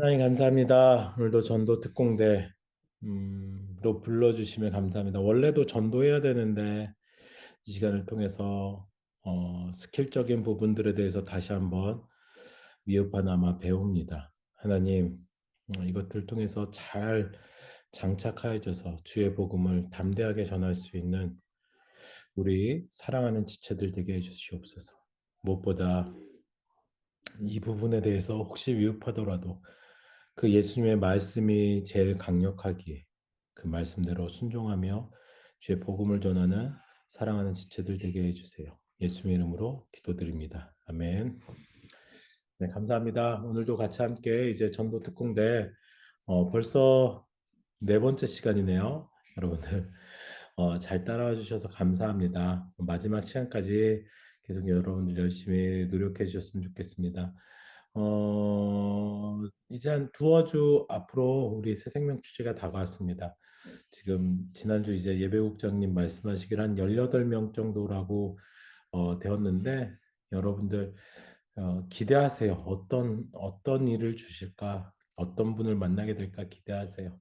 하나님 감사합니다. 오늘도 전도 특공대 로 불러주시면 감사합니다. 원래도 전도해야 되는데 이 시간을 통해서 스킬적인 부분들에 대해서 다시 한번 위협하나마 배웁니다. 하나님, 이것들을 통해서 잘 장착하여져서 주의 복음을 담대하게 전할 수 있는 우리 사랑하는 지체들 되게 해주시옵소서. 무엇보다 이 부분에 대해서 혹시 위협하더라도 그 예수님의 말씀이 제일 강력하기에 그 말씀대로 순종하며 주의 복음을 전하는 사랑하는 지체들 되게 해주세요. 예수님의 이름으로 기도드립니다. 아멘. 네, 감사합니다. 오늘도 같이 함께 이제 전도 특공대 벌써 네 번째 시간이네요. 여러분들 잘 따라와 주셔서 감사합니다. 마지막 시간까지 계속 여러분들 열심히 노력해 주셨으면 좋겠습니다. 이제 한 두어 주 앞으로 우리 새생명 축제가 다가왔습니다. 지금 지난주 이제 예배국장님 말씀하시길 한 18명 정도라고 되었는데 여러분들 기대하세요. 어떤 일을 주실까? 어떤 분을 만나게 될까 기대하세요.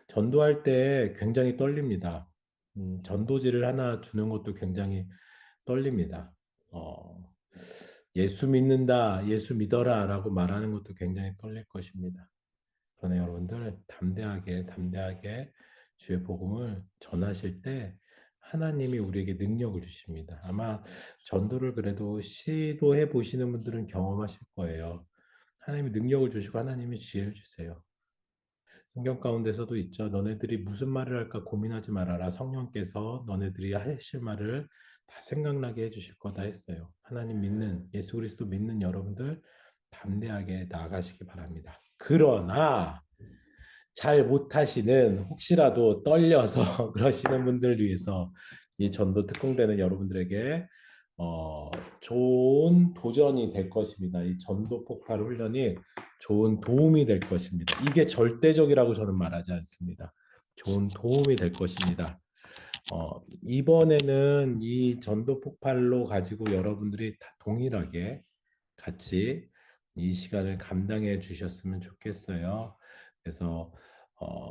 전도할 때 굉장히 떨립니다. 전도지를 하나 주는 것도 굉장히 떨립니다. 어, 예수 믿는다, 예수 믿어라라고 말하는 것도 굉장히 떨릴 것입니다. 그러나 여러분들 담대하게 주의 복음을 전하실 때 하나님이 우리에게 능력을 주십니다. 아마 전도를 그래도 시도해 보시는 분들은 경험하실 거예요. 하나님이 능력을 주시고 하나님이 지혜를 주세요. 성경 가운데서도 있죠. 너네들이 무슨 말을 할까 고민하지 말아라. 성령께서 너네들이 하실 말을 다 생각나게 해주실 거다 했어요. 하나님 믿는 예수 그리스도 믿는 여러분들 담대하게 나아가시기 바랍니다. 그러나 잘 못하시는 혹시라도 떨려서 그러시는 분들을 위해서 이 전도 특공대는 여러분들에게 어, 좋은 도전이 될 것입니다. 이 전도 폭발 훈련이 좋은 도움이 될 것입니다. 이게 절대적이라고 저는 말하지 않습니다. 좋은 도움이 될 것입니다. 이번에는 이 전도 폭발로 가지고 여러분들이 다 동일하게 같이 이 시간을 감당해 주셨으면 좋겠어요. 그래서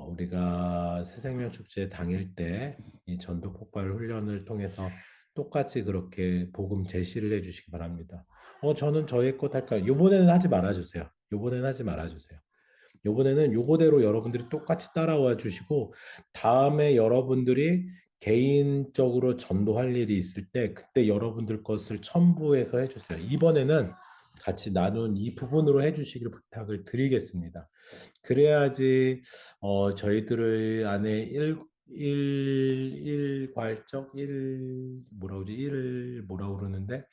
우리가 새생명 축제 당일 때 이 전도 폭발 훈련을 통해서 똑같이 그렇게 복음 제시를 해 주시기 바랍니다. 저는 저의 것 할까요? 요번에는 하지 말아 주세요. 요번에는 하지 말아 주세요. 요번에는 요거대로 여러분들이 똑같이 따라와 주시고 다음에 여러분들이 개인적으로 전도할 일이 있을 때 그때 여러분들 것을 첨부해서 해주세요. 이번에는 같이 나눈 이 부분으로 해주시길 부탁을 드리겠습니다. 그래야지 저희들의 안에 일괄적 뭐라고 그러지? 일 뭐라고 그러는데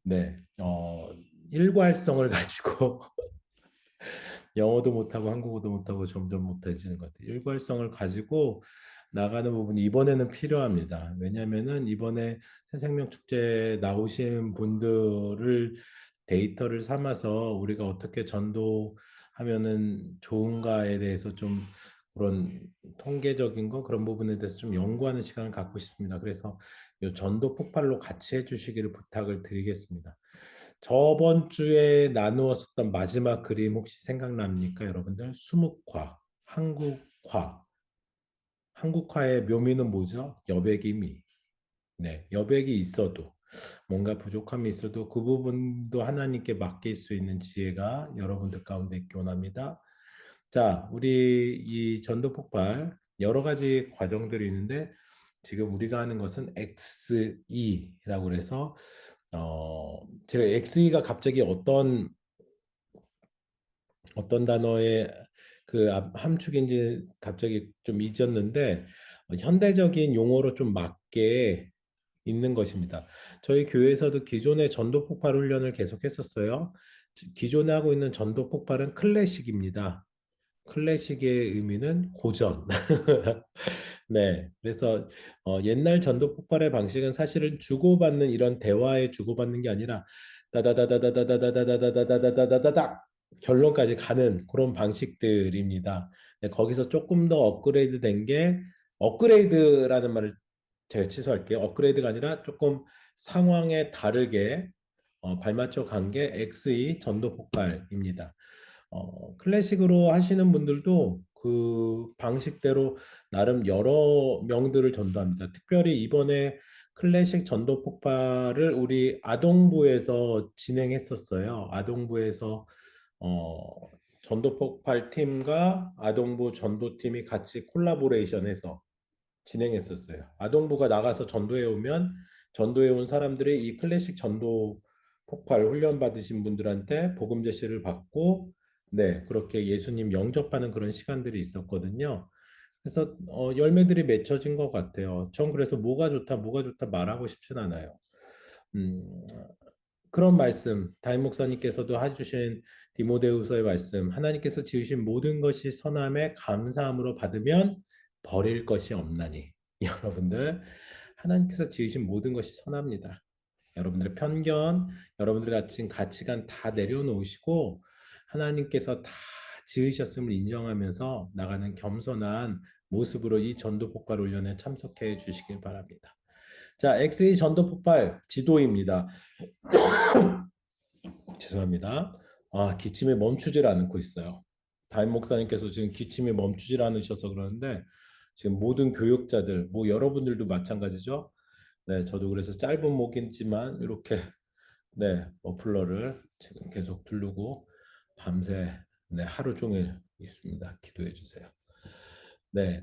네, 일괄성을 가지고 영어도 못하고 한국어도 못하고 점점 못해지는 것 같아요. 일괄성을 가지고 나가는 부분이 이번에는 필요합니다. 왜냐하면은 이번에 새생명 축제에 나오신 분들을 데이터를 삼아서 우리가 어떻게 전도하면은 좋은가에 대해서 좀 그런 통계적인 거 그런 부분에 대해서 좀 연구하는 시간을 갖고 싶습니다. 그래서 이 전도 폭발로 같이 해주시기를 부탁을 드리겠습니다. 저번 주에 나누었었던 마지막 그림 혹시 생각납니까, 여러분들? 수묵화, 한국화. 한국화의 묘미는 뭐죠? 여백이 미. 네, 여백이 있어도 뭔가 부족함이 있어도 그 부분도 하나님께 맡길 수 있는 지혜가 여러분들 가운데 있기 원합니다. 자, 우리 이 전도 폭발 여러 가지 과정들이 있는데 지금 우리가 하는 것은 XE라고 그래서 제가 XE가 갑자기 어떤 단어의 그 함축인지 갑자기 좀 잊었는데 현대적인 용어로 좀 맞게 있는 것입니다. 저희 교회에서도 기존의 전도 폭발 훈련을 계속했었어요. 기존에 하고 있는 전도 폭발은 클래식입니다. 클래식의 의미는 고전. 네. 그래서 옛날 전도 폭발의 방식은 사실은 주고받는 이런 대화에 주고받는 게 아니라 다다다다다다다다다다다다다다다다다 결론까지 가는 그런 방식들입니다. 네, 거기서 조금 더 업그레이드 된 게 업그레이드라는 말을 제가 취소할게요. 업그레이드가 아니라 조금 상황에 다르게 발맞춰 간 게 XE 전도 폭발입니다. 클래식으로 하시는 분들도 그 방식대로 나름 여러 명들을 전도합니다. 특별히 이번에 클래식 전도 폭발을 우리 아동부에서 진행했었어요. 아동부에서 어, 전도 폭발 팀과 아동부 전도팀이 같이 콜라보레이션해서 진행했었어요. 아동부가 나가서 전도해 오면 전도해 온 사람들이 이 클래식 전도 폭발 훈련 받으신 분들한테 복음 제시를 받고 네, 그렇게 예수님 영접하는 그런 시간들이 있었거든요. 그래서 열매들이 맺혀진 것 같아요. 전 그래서 뭐가 좋다 말하고 싶진 않아요. 음, 그런 말씀, 다임 목사님께서도 해주신 디모데후서의 말씀, 하나님께서 지으신 모든 것이 선함에 감사함으로 받으면 버릴 것이 없나니. 여러분들, 하나님께서 지으신 모든 것이 선합니다. 여러분들의 편견, 여러분들이 가진 가치관 다 내려놓으시고 하나님께서 다 지으셨음을 인정하면서 나가는 겸손한 모습으로 이 전도 폭발 훈련에 참석해 주시길 바랍니다. 자, XE 전도 폭발 지도입니다. 죄송합니다. 기침이 멈추질 않고 있어요. 담임 목사님께서 지금 기침이 멈추질 않으셔서 그러는데 지금 모든 교육자들, 뭐 여러분들도 마찬가지죠. 네, 저도 그래서 짧은 목이지만 이렇게 네, 머플러를 지금 계속 두르고 밤새 네, 하루 종일 있습니다. 기도해 주세요. 네,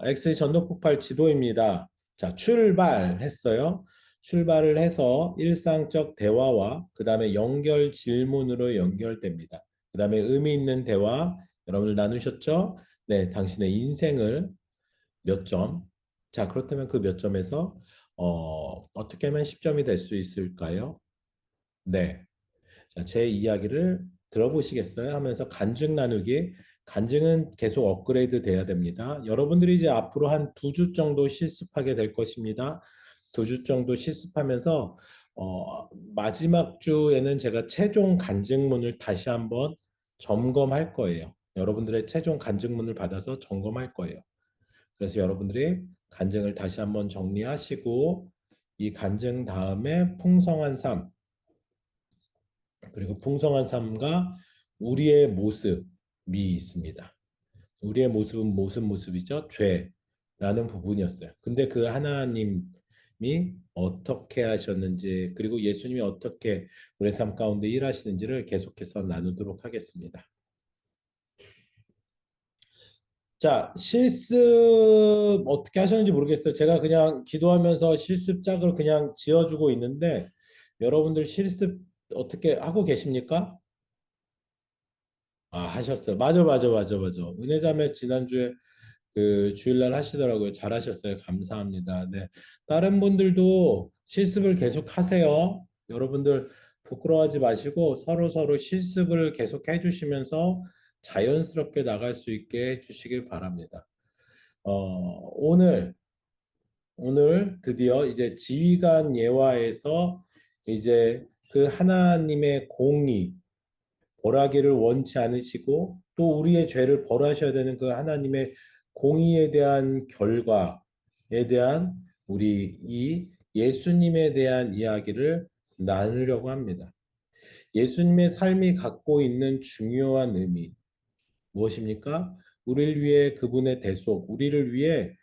엑스 전도 폭발 지도입니다. 자, 출발했어요. 출발을 해서 일상적 대화와 그 다음에 연결 질문으로 연결됩니다. 그 다음에 의미 있는 대화 여러분들 나누셨죠? 네, 당신의 인생을 몇 점? 자, 그렇다면 그 몇 점에서 어떻게 하면 10점이 될 수 있을까요? 네. 자, 제 이야기를 들어보시겠어요? 하면서 간증 나누기. 간증은 계속 업그레이드 돼야 됩니다. 여러분들이 이제 앞으로 한 2주 정도 실습하게 될 것입니다. 2주 정도 실습하면서 마지막 주에는 제가 최종 간증문을 다시 한번 점검할 거예요. 여러분들의 최종 간증문을 받아서 점검할 거예요. 그래서 여러분들이 간증을 다시 한번 정리하시고 이 간증 다음에 풍성한 삶, 그리고 풍성한 삶과 우리의 모습이 있습니다. 우리의 모습은 무슨 모습이죠? 죄라는 부분이었어요. 근데 그 하나님이 어떻게 하셨는지, 그리고 예수님이 어떻게 우리 삶 가운데 일하시는지를 계속해서 나누도록 하겠습니다. 자, 실습 어떻게 하셨는지 모르겠어요. 제가 그냥 기도하면서 실습작을 그냥 지어주고 있는데 여러분들 실습 어떻게 하고 계십니까? 하셨어요. 맞아. 은혜자매 지난주에 그 주일날 하시더라고요. 잘하셨어요. 감사합니다. 네. 다른 분들도 실습을 계속 하세요. 여러분들 부끄러워하지 마시고 서로 실습을 계속 해주시면서 자연스럽게 나갈 수 있게 해주시길 바랍니다. 오늘 드디어 이제 지휘관 예화에서 이제 그 하나님의 공의, 벌하기를 원치 않으시고 또 우리의 죄를 벌하셔야 되는 그 하나님의 공의에 대한 결과에 대한 우리 이 예수님에 대한 이야기를 나누려고 합니다. 예수님의 삶이 갖고 있는 중요한 의미 무엇입니까? 우리를 위해 그분의 대속, 우리를 위해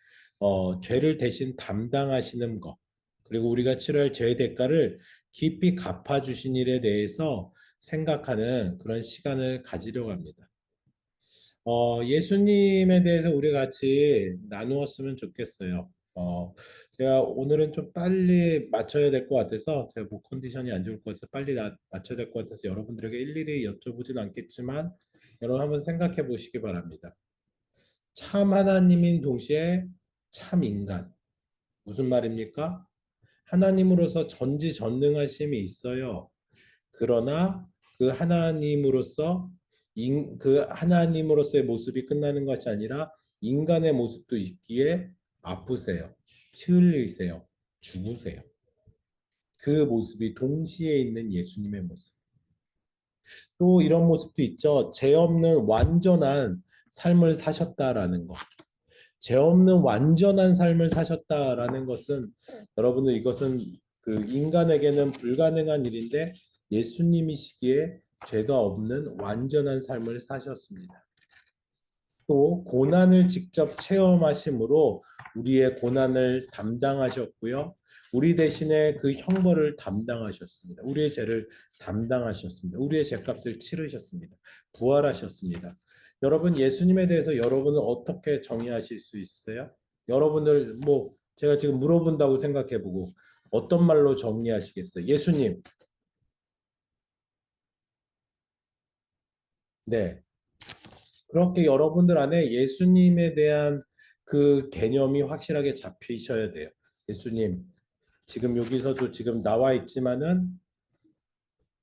죄를 대신 담당하시는 것, 그리고 우리가 치러야 죄의 대가를 깊이 갚아주신 일에 대해서 생각하는 그런 시간을 가지려고 합니다. 예수님에 대해서 우리 같이 나누었으면 좋겠어요. 제가 오늘은 좀 빨리 맞춰야 될 것 같아서 제가 목 컨디션이 안 좋을 것 같아서 빨리 맞춰야 될 것 같아서 여러분들에게 일일이 여쭤보진 않겠지만 여러분 한번 생각해 보시기 바랍니다. 참 하나님인 동시에 참 인간. 무슨 말입니까? 하나님으로서 전지전능하심이 있어요. 그러나 그 하나님으로서의 모습이 끝나는 것이 아니라 인간의 모습도 있기에 아프세요. 피 흘리세요. 죽으세요. 그 모습이 동시에 있는 예수님의 모습. 또 이런 모습도 있죠. 죄 없는 완전한 삶을 사셨다라는 것. 죄 없는 완전한 삶을 사셨다라는 것은 여러분들 이것은 그 인간에게는 불가능한 일인데 예수님이시기에 죄가 없는 완전한 삶을 사셨습니다. 또 고난을 직접 체험하심으로 우리의 고난을 담당하셨고요. 우리 대신에 그 형벌을 담당하셨습니다. 우리의 죄를 담당하셨습니다. 우리의 죄값을 치르셨습니다. 부활하셨습니다. 여러분, 예수님에 대해서 여러분은 어떻게 정의하실 수 있어요? 여러분들 제가 지금 물어본다고 생각해보고 어떤 말로 정리하시겠어요? 예수님, 네. 그렇게 여러분들 안에 예수님에 대한 그 개념이 확실하게 잡히셔야 돼요. 예수님, 지금 여기서도 지금 나와 있지만은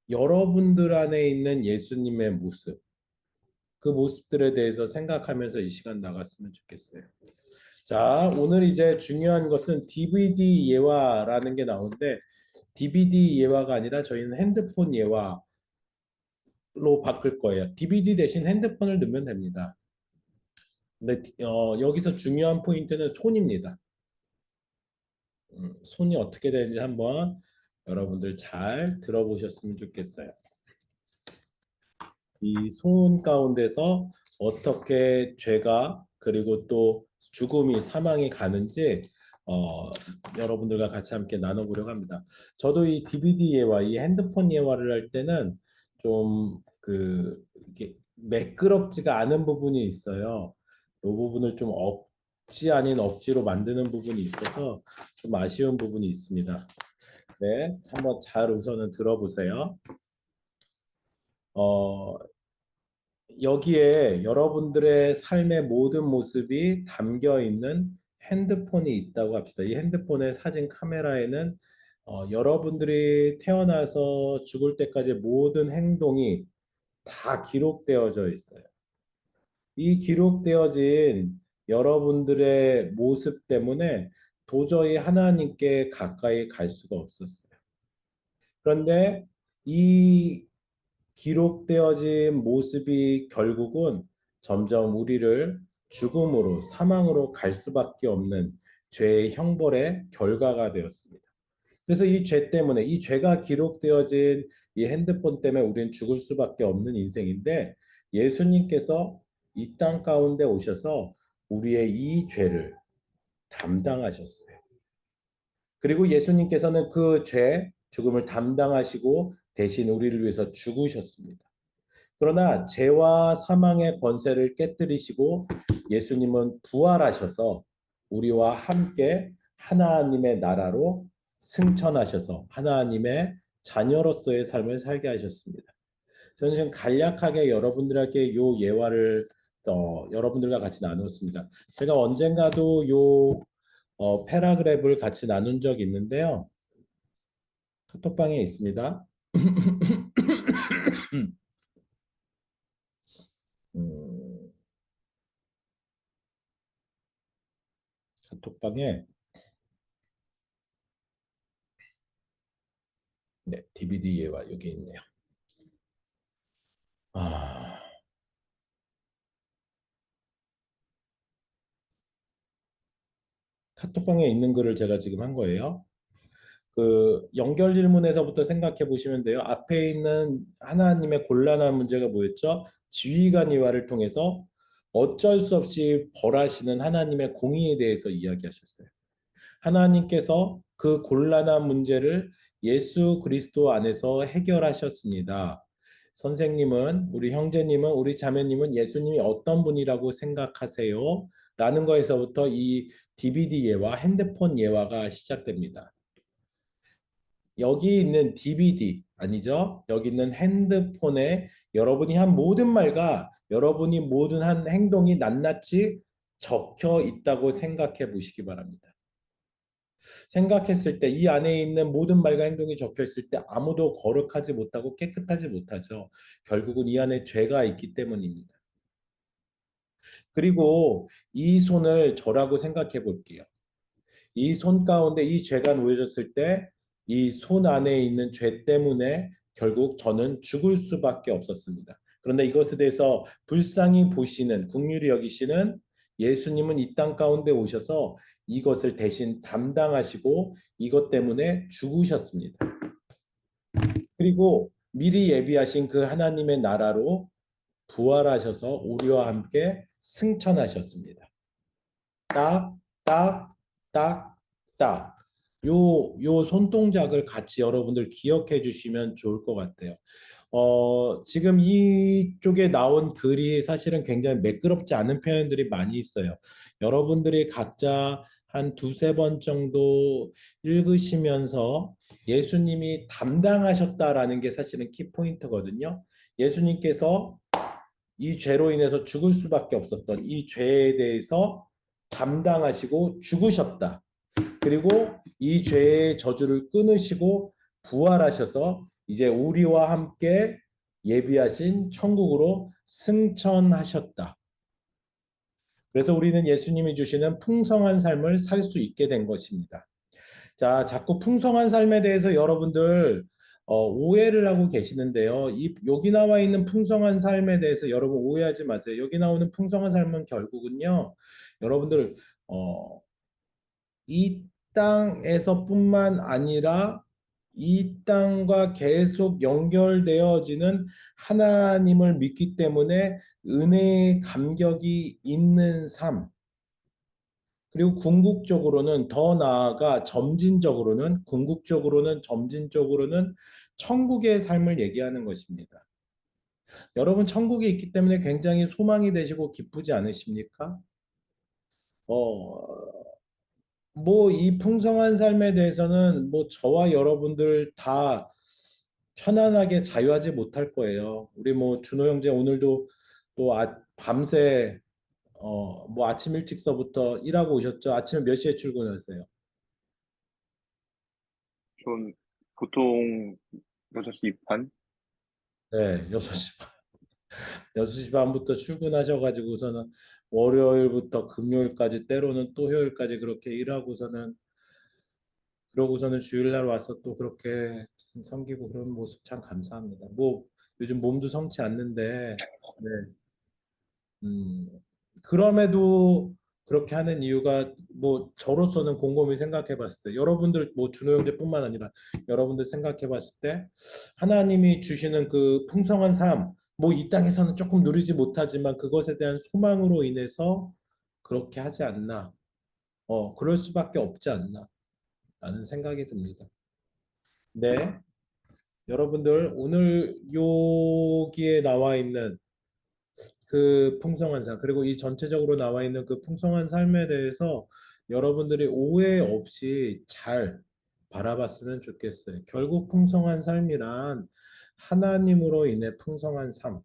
여러분들 안에 있는 예수님의 모습, 그 모습들에 대해서 생각하면서 이 시간 나갔으면 좋겠어요. 자, 오늘 이제 중요한 것은 DVD 예화라는 게 나오는데 DVD 예화가 아니라 저희는 핸드폰 예화로 바꿀 거예요. DVD 대신 핸드폰을 넣으면 됩니다. 근데 여기서 중요한 포인트는 손입니다. 손이 어떻게 되는지 한번 여러분들 잘 들어보셨으면 좋겠어요. 이 손 가운데서 어떻게 죄가 그리고 또 죽음이 사망이 가는지 어, 여러분들과 같이 함께 나눠보려고 합니다. 저도 이 DVD 예화, 이 핸드폰 예화를 할 때는 좀 이게 매끄럽지가 않은 부분이 있어요. 이 부분을 좀 억지 아닌 억지로 만드는 부분이 있어서 좀 아쉬운 부분이 있습니다. 네, 한번 잘 우선은 들어보세요. 어, 여기에 여러분들의 삶의 모든 모습이 담겨 있는 핸드폰이 있다고 합시다. 이 핸드폰의 사진 카메라에는 여러분들이 태어나서 죽을 때까지 모든 행동이 다 기록되어져 있어요. 이 기록되어진 여러분들의 모습 때문에 도저히 하나님께 가까이 갈 수가 없었어요. 그런데 이 기록되어진 모습이 결국은 점점 우리를 죽음으로, 사망으로 갈 수밖에 없는 죄의 형벌의 결과가 되었습니다. 그래서 이 죄 때문에, 이 죄가 기록되어진 이 핸드폰 때문에 우리는 죽을 수밖에 없는 인생인데 예수님께서 이 땅 가운데 오셔서 우리의 이 죄를 담당하셨어요. 그리고 예수님께서는 그 죄, 죽음을 담당하시고 대신 우리를 위해서 죽으셨습니다. 그러나 죄와 사망의 권세를 깨뜨리시고 예수님은 부활하셔서 우리와 함께 하나님의 나라로 승천하셔서 하나님의 자녀로서의 삶을 살게 하셨습니다. 저는 지금 간략하게 여러분들에게 요 예화를 여러분들과 같이 나눴습니다. 제가 언젠가도 요 패러그랩을 같이 나눈 적이 있는데요. 카톡방에 있습니다. 음, 카톡방에 네, DVD 예화 여기 있네요. 아, 카톡방에 있는 글을 제가 지금 한 거예요. 그 연결 질문에서부터 생각해 보시면 돼요. 앞에 있는 하나님의 곤란한 문제가 뭐였죠? 지휘관이와를 통해서 어쩔 수 없이 벌하시는 하나님의 공의에 대해서 이야기하셨어요. 하나님께서 그 곤란한 문제를 예수 그리스도 안에서 해결하셨습니다. 선생님은, 우리 형제님은, 우리 자매님은 예수님이 어떤 분이라고 생각하세요? 라는 거에서부터 이 DVD 예화, 핸드폰 예화가 시작됩니다. 여기 있는 DVD 아니죠? 여기 있는 핸드폰에 여러분이 한 모든 말과 여러분이 모든 한 행동이 낱낱이 적혀 있다고 생각해 보시기 바랍니다. 생각했을 때 이 안에 있는 모든 말과 행동이 적혀 있을 때 아무도 거룩하지 못하고 깨끗하지 못하죠. 결국은 이 안에 죄가 있기 때문입니다. 그리고 이 손을 저라고 생각해 볼게요. 이 손 가운데 이 죄가 놓여졌을 때 이 손 안에 있는 죄 때문에 결국 저는 죽을 수밖에 없었습니다. 그런데 이것에 대해서 불쌍히 보시는 긍휼히 여기시는 예수님은 이 땅 가운데 오셔서 이것을 대신 담당하시고 이것 때문에 죽으셨습니다. 그리고 미리 예비하신 그 하나님의 나라로 부활하셔서 우리와 함께 승천하셨습니다. 딱, 딱, 딱, 딱. 요 손동작을 같이 여러분들 기억해 주시면 좋을 것 같아요. 지금 이쪽에 나온 글이 사실은 굉장히 매끄럽지 않은 표현들이 많이 있어요. 여러분들이 각자 한 두세 번 정도 읽으시면서 예수님이 담당하셨다라는 게 사실은 키포인트거든요. 예수님께서 이 죄로 인해서 죽을 수밖에 없었던 이 죄에 대해서 담당하시고 죽으셨다. 그리고 이 죄의 저주를 끊으시고 부활하셔서 이제 우리와 함께 예비하신 천국으로 승천하셨다. 그래서 우리는 예수님이 주시는 풍성한 삶을 살 수 있게 된 것입니다. 자, 자꾸 풍성한 삶에 대해서 여러분들 오해를 하고 계시는데요. 여기 나와 있는 풍성한 삶에 대해서 여러분 오해하지 마세요. 여기 나오는 풍성한 삶은 결국은요, 여러분들 어, 이 땅에서뿐만 아니라 이 땅과 계속 연결되어지는 하나님을 믿기 때문에 은혜의 감격이 있는 삶, 그리고 궁극적으로는 더 나아가 점진적으로는 천국의 삶을 얘기하는 것입니다. 여러분 천국에 있기 때문에 굉장히 소망이 되시고 기쁘지 않으십니까? 뭐 이 풍성한 삶에 대해서는 뭐 저와 여러분들 다 편안하게 자유하지 못할 거예요. 우리 뭐 준호 형제 오늘도 또 밤새 뭐 아침 일찍서부터 일하고 오셨죠? 아침에 몇 시에 출근하세요? 전 보통 6시 반? 네, 6시 반. 6시 반부터 출근하셔가지고서는 월요일부터 금요일까지 때로는 또 토요일까지 그렇게 일하고서는 그러고서는 주일날 와서 또 그렇게 섬기고 그런 모습 참 감사합니다. 뭐 요즘 몸도 성치 않는데 네. 음, 그럼에도 그렇게 하는 이유가 뭐 저로서는 곰곰이 생각해 봤을 때 여러분들 뭐 준호 형제뿐만 아니라 여러분들 생각해 봤을 때 하나님이 주시는 그 풍성한 삶, 뭐 이 땅에서는 조금 누리지 못하지만 그것에 대한 소망으로 인해서 그렇게 하지 않나. 그럴 수밖에 없지 않나 라는 생각이 듭니다. 네. 여러분들 오늘 여기에 나와 있는 그 풍성한 삶, 그리고 이 전체적으로 나와 있는 그 풍성한 삶에 대해서 여러분들이 오해 없이 잘 바라봤으면 좋겠어요. 결국 풍성한 삶이란 하나님으로 인해 풍성한 삶.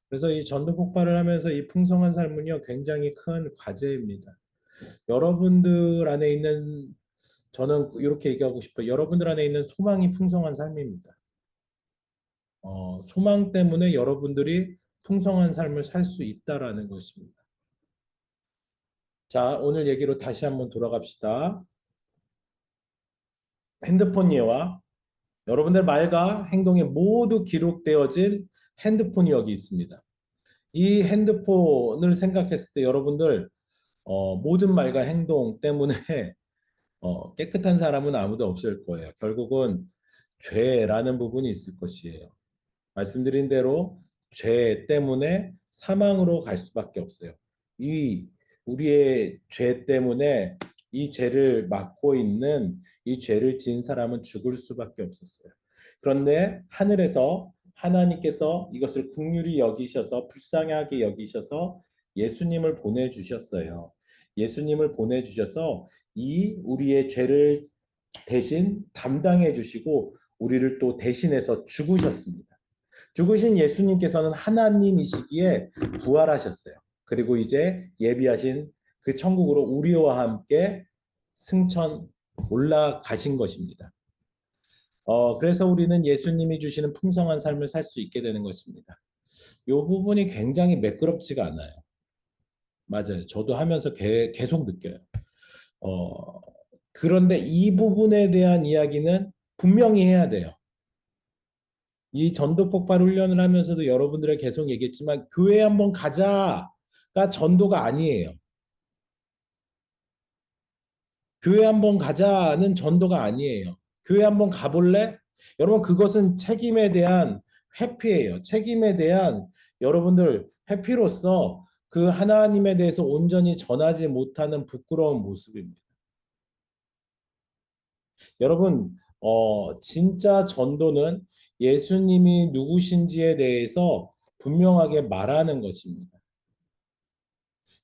그래서 이 전도 폭발을 하면서 이 풍성한 삶은요, 굉장히 큰 과제입니다. 여러분들 안에 있는, 저는 이렇게 얘기하고 싶어요. 여러분들 안에 있는 소망이 풍성한 삶입니다. 소망 때문에 여러분들이 풍성한 삶을 살 수 있다라는 것입니다. 자, 오늘 얘기로 다시 한번 돌아갑시다. 핸드폰 예와 여러분들 말과 행동이 모두 기록되어진 핸드폰이 여기 있습니다. 이 핸드폰을 생각했을 때 여러분들 모든 말과 행동 때문에 깨끗한 사람은 아무도 없을 거예요. 결국은 죄라는 부분이 있을 것이에요. 말씀드린 대로 죄 때문에 사망으로 갈 수밖에 없어요. 이 우리의 죄 때문에 이 죄를 맡고 있는 이 죄를 지은 사람은 죽을 수밖에 없었어요. 그런데 하늘에서 하나님께서 이것을 긍휼히 여기셔서 불쌍하게 여기셔서 예수님을 보내주셨어요. 예수님을 보내주셔서 이 우리의 죄를 대신 담당해 주시고 우리를 또 대신해서 죽으셨습니다. 죽으신 예수님께서는 하나님이시기에 부활하셨어요. 그리고 이제 예비하신 그 천국으로 우리와 함께 승천 올라가신 것입니다. 그래서 우리는 예수님이 주시는 풍성한 삶을 살 수 있게 되는 것입니다. 이 부분이 굉장히 매끄럽지가 않아요. 맞아요. 저도 하면서 계속 느껴요. 어, 그런데 이 부분에 대한 이야기는 분명히 해야 돼요. 이 전도 폭발 훈련을 하면서도 여러분들에 계속 얘기했지만 교회 한번 가자가 전도가 아니에요. 교회 한번 가자는 전도가 아니에요. 교회 한번 가볼래? 여러분, 그것은 책임에 대한 회피예요. 책임에 대한 여러분들 회피로서 그 하나님에 대해서 온전히 전하지 못하는 부끄러운 모습입니다. 여러분, 진짜 전도는 예수님이 누구신지에 대해서 분명하게 말하는 것입니다.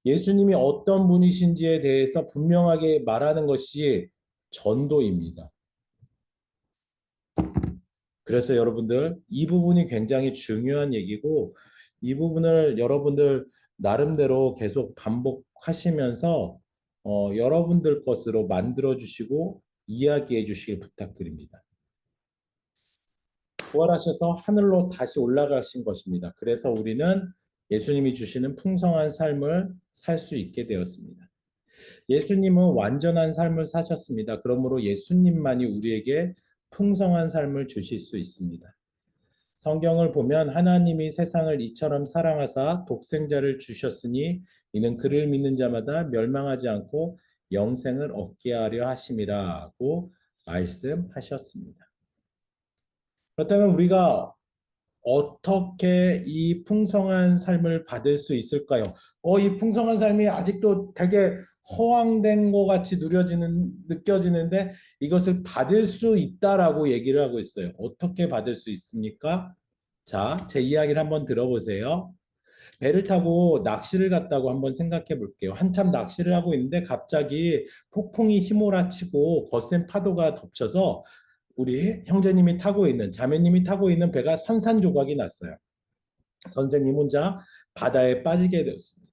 예수님이 어떤 분이신지에 대해서 분명하게 말하는 것이 전도입니다. 그래서 여러분들, 이 부분이 굉장히 중요한 얘기고, 이 부분을 여러분들 나름대로 계속 반복하시면서 여러분들 것으로 만들어 주시고 이야기해 주시길 부탁드립니다. 부활하셔서 하늘로 다시 올라가신 것입니다. 그래서 우리는 예수님이 주시는 풍성한 삶을 살 수 있게 되었습니다. 예수님은 완전한 삶을 사셨습니다. 그러므로 예수님만이 우리에게 풍성한 삶을 주실 수 있습니다. 성경을 보면 하나님이 세상을 이처럼 사랑하사 독생자를 주셨으니 이는 그를 믿는 자마다 멸망하지 않고 영생을 얻게 하려 하심이라고 말씀하셨습니다. 그렇다면 우리가 어떻게 이 풍성한 삶을 받을 수 있을까요? 이 풍성한 삶이 아직도 되게 허황된 것 같이 느껴지는데 이것을 받을 수 있다라고 얘기를 하고 있어요. 어떻게 받을 수 있습니까? 자, 제 이야기를 한번 들어보세요. 배를 타고 낚시를 갔다고 한번 생각해 볼게요. 한참 낚시를 하고 있는데 갑자기 폭풍이 휘몰아치고 거센 파도가 덮쳐서 우리 형제님이 타고 있는, 자매님이 타고 있는 배가 산산조각이 났어요. 선생님 혼자 바다에 빠지게 되었습니다.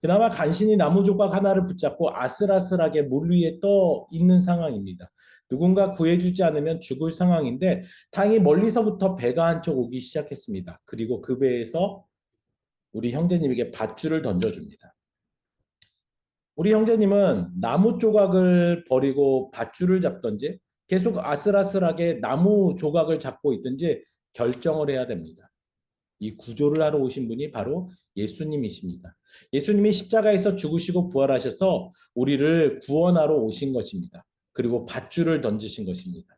그나마 간신히 나무 조각 하나를 붙잡고 아슬아슬하게 물 위에 떠 있는 상황입니다. 누군가 구해주지 않으면 죽을 상황인데 다행히 멀리서부터 배가 한쪽 오기 시작했습니다. 그리고 그 배에서 우리 형제님에게 밧줄을 던져줍니다. 우리 형제님은 나무 조각을 버리고 밧줄을 잡던지 계속 아슬아슬하게 나무 조각을 잡고 있든지 결정을 해야 됩니다. 이 구조를 하러 오신 분이 바로 예수님이십니다. 예수님이 십자가에서 죽으시고 부활하셔서 우리를 구원하러 오신 것입니다. 그리고 밧줄을 던지신 것입니다.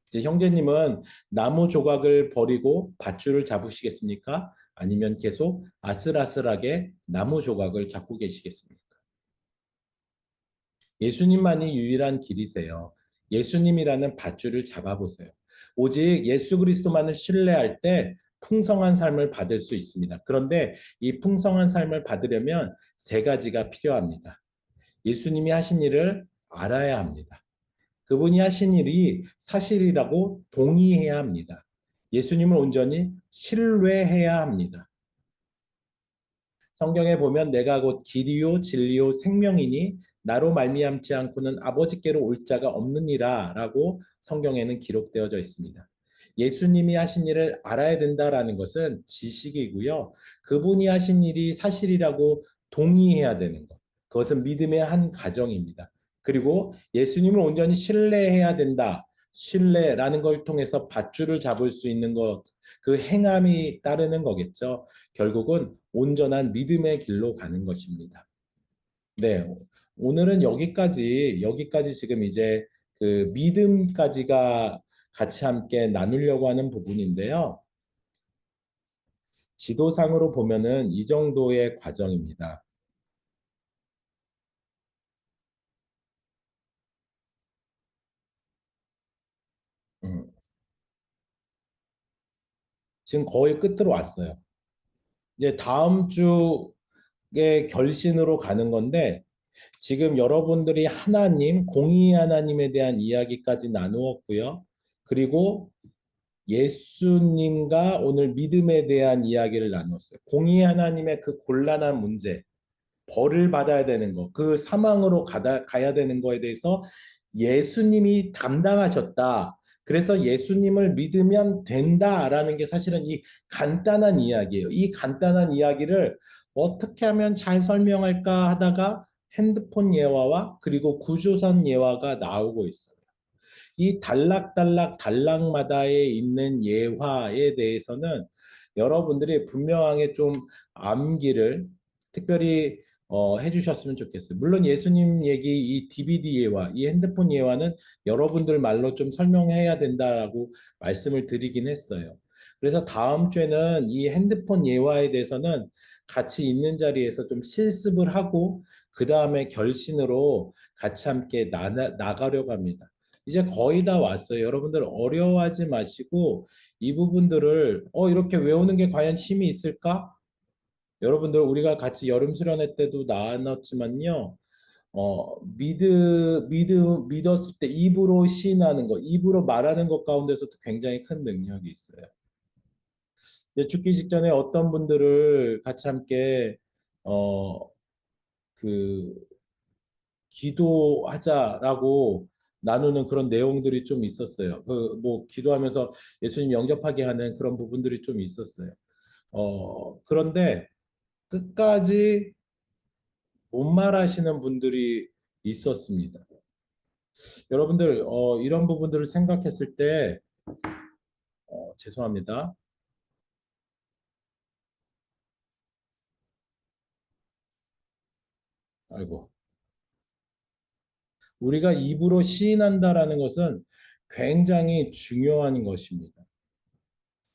이제 형제님은 나무 조각을 버리고 밧줄을 잡으시겠습니까? 아니면 계속 아슬아슬하게 나무 조각을 잡고 계시겠습니까? 예수님만이 유일한 길이세요. 예수님이라는 밧줄을 잡아보세요. 오직 예수 그리스도만을 신뢰할 때 풍성한 삶을 받을 수 있습니다. 그런데 이 풍성한 삶을 받으려면 세 가지가 필요합니다. 예수님이 하신 일을 알아야 합니다. 그분이 하신 일이 사실이라고 동의해야 합니다. 예수님을 온전히 신뢰해야 합니다. 성경에 보면 내가 곧 길이요 진리요 생명이니 나로 말미암지 않고는 아버지께로 올 자가 없느니라라고 성경에는 기록되어져 있습니다. 예수님이 하신 일을 알아야 된다라는 것은 지식이고요. 그분이 하신 일이 사실이라고 동의해야 되는 것. 그것은 믿음의 한 과정입니다. 그리고 예수님을 온전히 신뢰해야 된다. 신뢰라는 걸 통해서 밧줄을 잡을 수 있는 것, 그 행함이 따르는 거겠죠. 결국은 온전한 믿음의 길로 가는 것입니다. 네, 오늘은 여기까지 지금 이제 그 믿음까지가 같이 함께 나누려고 하는 부분인데요. 지도상으로 보면은 이 정도의 과정입니다. 음, 지금 거의 끝으로 왔어요. 이제 다음 주에 결신으로 가는 건데 지금 여러분들이 하나님, 공의 하나님에 대한 이야기까지 나누었고요. 그리고 예수님과 오늘 믿음에 대한 이야기를 나눴어요. 공의 하나님의 그 곤란한 문제, 벌을 받아야 되는 거, 그 사망으로 가야 되는 거에 대해서 예수님이 담당하셨다. 그래서 예수님을 믿으면 된다라는 게 사실은 이 간단한 이야기예요. 이 간단한 이야기를 어떻게 하면 잘 설명할까 하다가 핸드폰 예화와 그리고 구조선 예화가 나오고 있어요. 이 단락마다에 있는 예화에 대해서는 여러분들이 분명하게 좀 암기를 특별히 해주셨으면 좋겠어요. 물론 예수님 얘기, 이 DVD 예화, 이 핸드폰 예화는 여러분들 말로 좀 설명해야 된다라고 말씀을 드리긴 했어요. 그래서 다음 주에는 이 핸드폰 예화에 대해서는 같이 있는 자리에서 좀 실습을 하고 그 다음에 결신으로 같이 함께 나가려고 합니다. 이제 거의 다 왔어요. 여러분들 어려워하지 마시고 이 부분들을 이렇게 외우는 게 과연 힘이 있을까? 여러분들 우리가 같이 여름 수련회 때도 나눴지만요. 믿었을 때 입으로 시인하는 것, 입으로 말하는 것 가운데서도 굉장히 큰 능력이 있어요. 이제 죽기 직전에 어떤 분들을 같이 함께 어, 그 기도하자라고 나누는 그런 내용들이 좀 있었어요. 그 뭐 기도하면서 예수님 영접하게 하는 그런 부분들이 좀 있었어요. 그런데 끝까지 못 말하시는 분들이 있었습니다. 여러분들 이런 부분들을 생각했을 때 죄송합니다. 아이고. 우리가 입으로 시인한다라는 것은 굉장히 중요한 것입니다.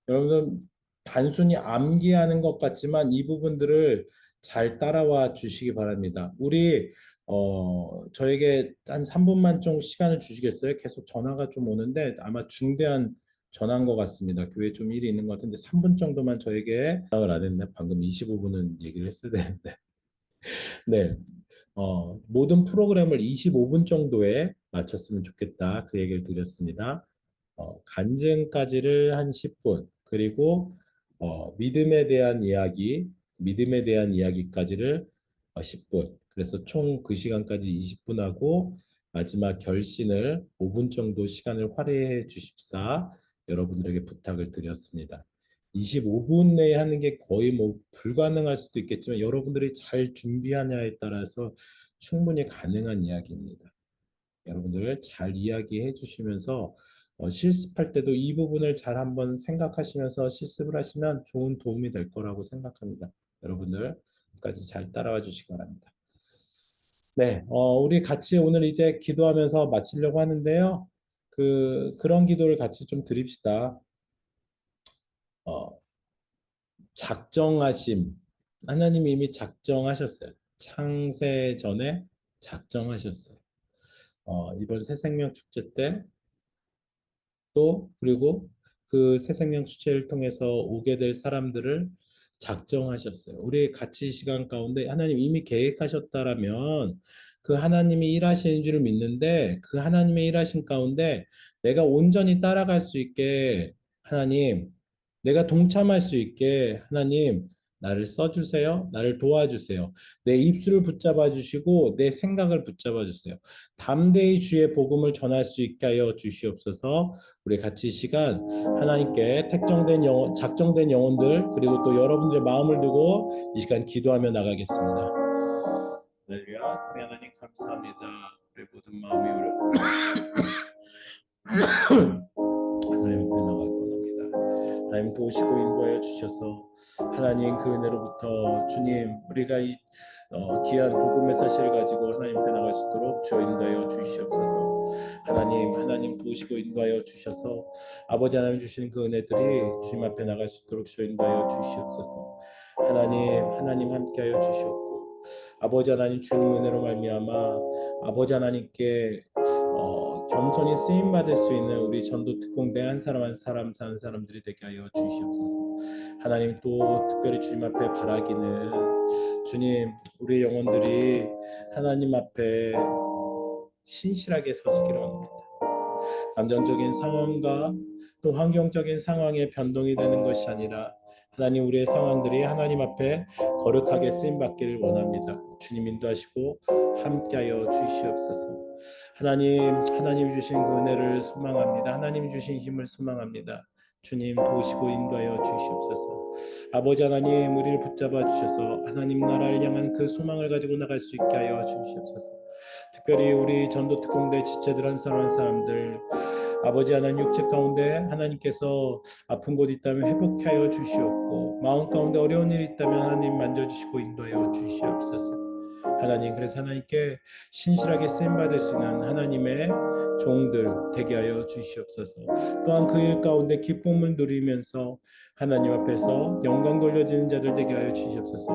여러분 단순히 암기하는 것 같지만 이 부분들을 잘 따라와 주시기 바랍니다. 우리 저에게 한 3분만 좀 시간을 주시겠어요? 계속 전화가 좀 오는데 아마 중대한 전화인 것 같습니다. 교회에 좀 일이 있는 것 같은데 3분 정도만 저에게 연락을 안 했네. 방금 25분은 얘기를 했어야 되는데. 네. 모든 프로그램을 25분 정도에 마쳤으면 좋겠다. 그 얘기를 드렸습니다. 간증까지를 한 10분, 그리고 믿음에 대한 이야기까지를 10분. 그래서 총 그 시간까지 20분 하고 마지막 결신을 5분 정도 시간을 할애해 주십사 여러분들에게 부탁을 드렸습니다. 25분 내에 하는 게 거의 뭐 불가능할 수도 있겠지만 여러분들이 잘 준비하냐에 따라서 충분히 가능한 이야기입니다. 여러분들 잘 이야기해 주시면서 실습할 때도 이 부분을 잘 한번 생각하시면서 실습을 하시면 좋은 도움이 될 거라고 생각합니다. 여러분들 끝까지 잘 따라와 주시기 바랍니다. 네, 우리 같이 오늘 이제 기도하면서 마치려고 하는데요. 그런 기도를 같이 좀 드립시다. 어, 작정하심. 하나님이 이미 작정하셨어요. 창세 전에 작정하셨어요. 이번 새생명 축제 때 또 그리고 그 새생명 축제를 통해서 오게 될 사람들을 작정하셨어요. 우리 같이 시간 가운데 하나님 이미 계획하셨다라면 그 하나님이 일하시는 줄을 믿는데 그 하나님의 일하신 가운데 내가 온전히 따라갈 수 있게 하나님, 내가 동참할 수 있게 하나님 나를 써주세요. 나를 도와주세요. 내 입술을 붙잡아 주시고 내 생각을 붙잡아 주세요. 담대히 주의 복음을 전할 수 있게 하여 주시옵소서. 우리 같이 이 시간 하나님께 택정된 영혼, 작정된 영혼들 그리고 또 여러분들의 마음을 두고 이 시간 기도하며 나가겠습니다. 할렐루야, 사랑 하나님 감사합니다. 우리 모든 마음이 하나님 앞에 나가고 원합니다. 하나님 도우시고 인도하여 주셔서 하나님 그 은혜로부터 주님 우리가 이 귀한 복음의 사실을 가지고 하나님 앞에 나갈 수 있도록 주여 인도하여 주시옵소서. 하나님 도우시고 인도하여 주셔서 아버지 하나님 주시는 그 은혜들이 주님 앞에 나갈 수 있도록 주여 인도하여 주시옵소서. 하나님 함께하여 주시옵고 아버지 하나님 주님 은혜로 말미암아 아버지 하나님께 겸손히 쓰임 받을 수 있는 우리 전도 특공대 한 사람 한 사람 사는 사람들이 되게 하여 주시옵소서. 하나님 또 특별히 주님 앞에 바라기는 주님 우리 영혼들이 하나님 앞에 신실하게 서지기를 원합니다. 감정적인 상황과 또 환경적인 상황에 변동이 되는 것이 아니라 하나님 우리의 상황들이 하나님 앞에 거룩하게 쓰임 받기를 원합니다. 주님 인도하시고 함께하여 주시옵소서. 하나님 주신 그 은혜를 소망합니다. 하나님 주신 힘을 소망합니다. 주님 도우시고 인도하여 주시옵소서. 아버지 하나님 우리를 붙잡아 주셔서 하나님 나라를 향한 그 소망을 가지고 나갈 수 있게 하여 주시옵소서. 특별히 우리 전도 특공대 지체들 한 사람 한 사람들 아버지 하나님 육체 가운데 하나님께서 아픈 곳 있다면 회복하여 주시옵고 마음 가운데 어려운 일이 있다면 하나님 만져주시고 인도하여 주시옵소서. 하나님, 그래서 하나님께 신실하게 쓰임받을 수 있는 하나님의 종들 되게 하여 주시옵소서. 또한 그 일 가운데 기쁨을 누리면서 하나님 앞에서 영광 돌려지는 자들 되게 하여 주시옵소서.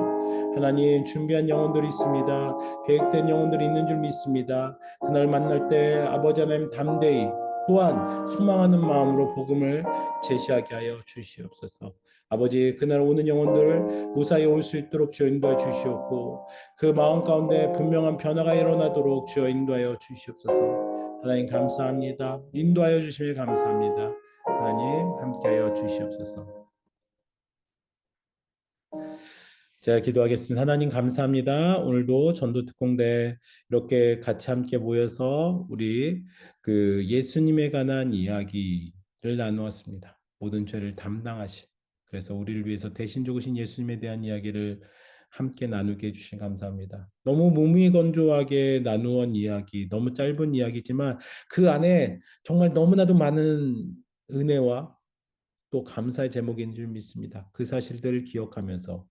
하나님, 준비한 영혼들이 있습니다. 계획된 영혼들이 있는 줄 믿습니다. 그날 만날 때 아버지 하나님 담대히 또한 소망하는 마음으로 복음을 제시하게 하여 주시옵소서. 아버지, 그날 오는 영혼들 무사히 올 수 있도록 주여 인도해 주시옵고, 그 마음 가운데 분명한 변화가 일어나도록 주여 인도하여 주시옵소서. 하나님 감사합니다. 인도하여 주심에 감사합니다. 하나님 함께하여 주시옵소서. 제가 기도하겠습니다. 하나님 감사합니다. 오늘도 전도특공대 이렇게 같이 함께 모여서 우리 그 예수님에 관한 이야기를 나누었습니다. 모든 죄를 담당하신, 그래서 우리를 위해서 대신 죽으신 예수님에 대한 이야기를 함께 나누게 해주신 감사합니다. 너무 무미건조하게 나누었 이야기, 너무 짧은 이야기지만 그 안에 정말 너무나도 많은 은혜와 또 감사의 제목인 줄 믿습니다. 그 사실들을 기억하면서,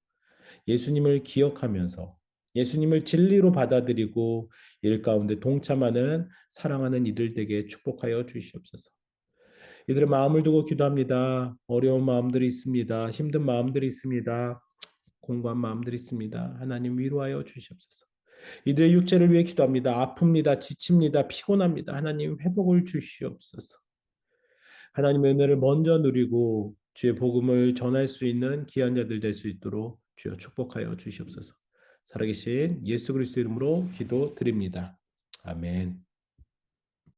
예수님을 기억하면서 예수님을 진리로 받아들이고 일 가운데 동참하는 사랑하는 이들 되게 축복하여 주시옵소서. 이들의 마음을 두고 기도합니다. 어려운 마음들이 있습니다. 힘든 마음들이 있습니다. 공고한 마음들이 있습니다. 하나님 위로하여 주시옵소서. 이들의 육체를 위해 기도합니다. 아픕니다. 지칩니다. 피곤합니다. 하나님 회복을 주시옵소서. 하나님의 은혜를 먼저 누리고 주의 복음을 전할 수 있는 귀한 자들 될 수 있도록 주여 축복하여 주시옵소서. 살아계신 예수 그리스도 이름으로 기도드립니다. 아멘.